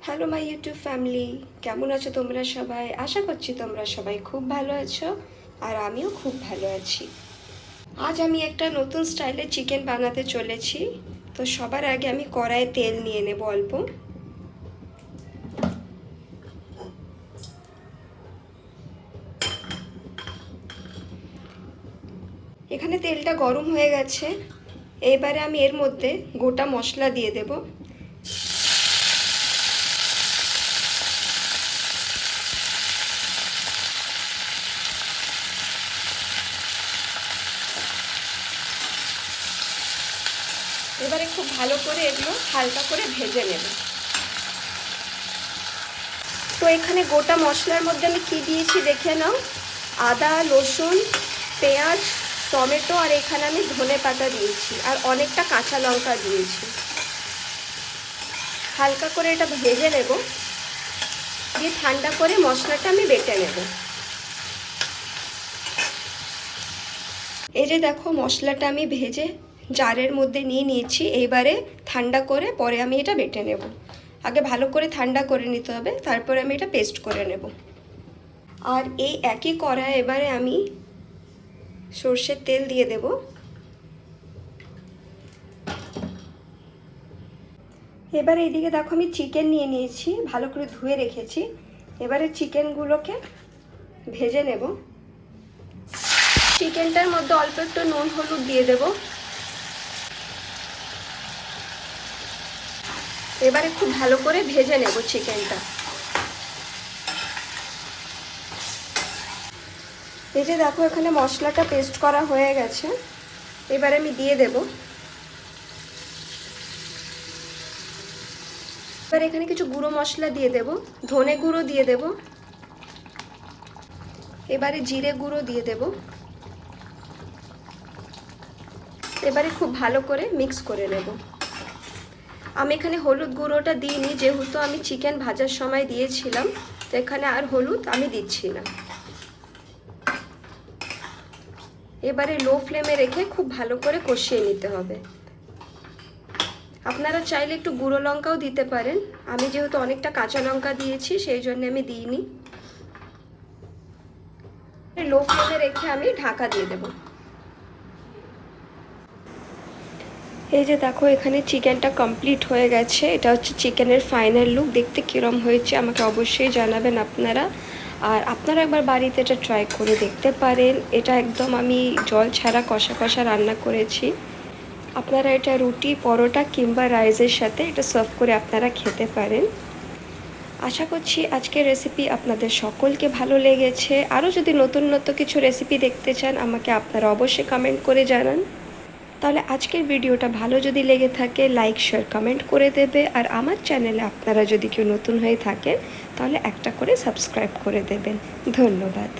Hello my YouTube family, কেমন আছো তোমরা সবাই? আশা করছি তোমরা সবাই খুব ভালো আছো আর আমিও খুব ভালো আছি। আজ আমি একটা নতুন স্টাইলের চিকেন বানাতে চলেছি। তো সবার আগে আমি কড়াইয়ে তেল নিয়ে নেব অল্প। এখানে তেলটা গরম হয়ে গেছে। এবারে আমি এর মধ্যে গোটা মশলা দিয়ে দেব। এবারে খুব ভালো করে এগুলো হালকা করে ভেজে নেব। তো এখানে গোটা মশলার মধ্যে আমি কি দিয়েছি দেখে নাও। আদা, রসুন, পেঁয়াজ, টমেটো আর এখানে আমি ধনে পাতা দিয়েছি আর অনেকটা কাঁচা লঙ্কা দিয়েছি। হালকা করে এটা ভেজে নেব, দিয়ে ঠান্ডা করে মশলাটা আমি বেটে নেব। এই যে দেখো, মশলাটা আমি ভেজে জারের মধ্যে নিয়ে নিয়েছি। এইবারে ঠান্ডা করে পরে আমি এটা বেটে নেব। আগে ভালো করে ঠান্ডা করে নিতে হবে, তারপরে আমি এটা পেস্ট করে নেব। আর এই একই কড়াই এবারে আমি সর্ষের তেল দিয়ে দেব। এবারে এইদিকে দেখো, আমি চিকেন নিয়ে নিয়েছি, ভালো করে ধুয়ে রেখেছি। এবারে চিকেনগুলোকে ভেজে নেব। চিকেনটার মধ্যে অল্প একটু নুন হলুদ দিয়ে দেব। এবারে খুব ভালো করে ভেজে নেব চিকেনটা। এই যে দেখো, এখানে মশলাটা পেস্ট করা হয়ে গেছে। এবারে আমি দিয়ে দেব। এবার এখানে কিছু গুঁড়ো মশলা দিয়ে দেব। ধনে গুঁড়ো দিয়ে দেব। এবারে জিরে গুঁড়ো দিয়ে দেব। এবারে খুব ভালো করে মিক্স করে নেব। আমি এখানে হলুদ গুঁড়োটা দিইনি, যেহেতু আমি চিকেন ভাজার সময় দিয়েছিলাম, তো এখানে আর হলুদ আমি দিচ্ছি না। এবারে লো ফ্লেমে রেখে খুব ভালো করে কষিয়ে নিতে হবে। আপনারা চাইলে একটু গুঁড়ো লঙ্কাও দিতে পারেন, আমি যেহেতু অনেকটা কাঁচা লঙ্কা দিয়েছি সেই জন্য আমি দিইনি। লো ফ্লেমে রেখে আমি ঢাকা দিয়ে দেব। এই যে দেখো, এখানে চিকেনটা কমপ্লিট হয়ে গেছে। এটা হচ্ছে চিকেনের ফাইনাল লুক। দেখতে কীরকম হয়েছে আমাকে অবশ্যই জানাবেন আপনারা। আর আপনারা একবার বাড়িতে এটা ট্রাই করে দেখতে পারেন। এটা একদম আমি জল ছাড়া কষা কষা রান্না করেছি। আপনারা এটা রুটি, পরোটা কিংবা রাইসের সাথে এটা সার্ভ করে আপনারা খেতে পারেন। আশা করছি আজকের রেসিপি আপনাদের সকলকে ভালো লেগেছে। আরও যদি নতুন কিছু রেসিপি দেখতে চান, আমাকে আপনারা অবশ্যই কমেন্ট করে জানান। তাহলে আজকের ভিডিওটা ভালো যদি লেগে থাকে, লাইক শেয়ার কমেন্ট করে দেবে। আর আমার চ্যানেলে আপনারা যদি কেউ নতুন হয়ে থাকেন, তাহলে একটা করে সাবস্ক্রাইব করে দেবেন। ধন্যবাদ।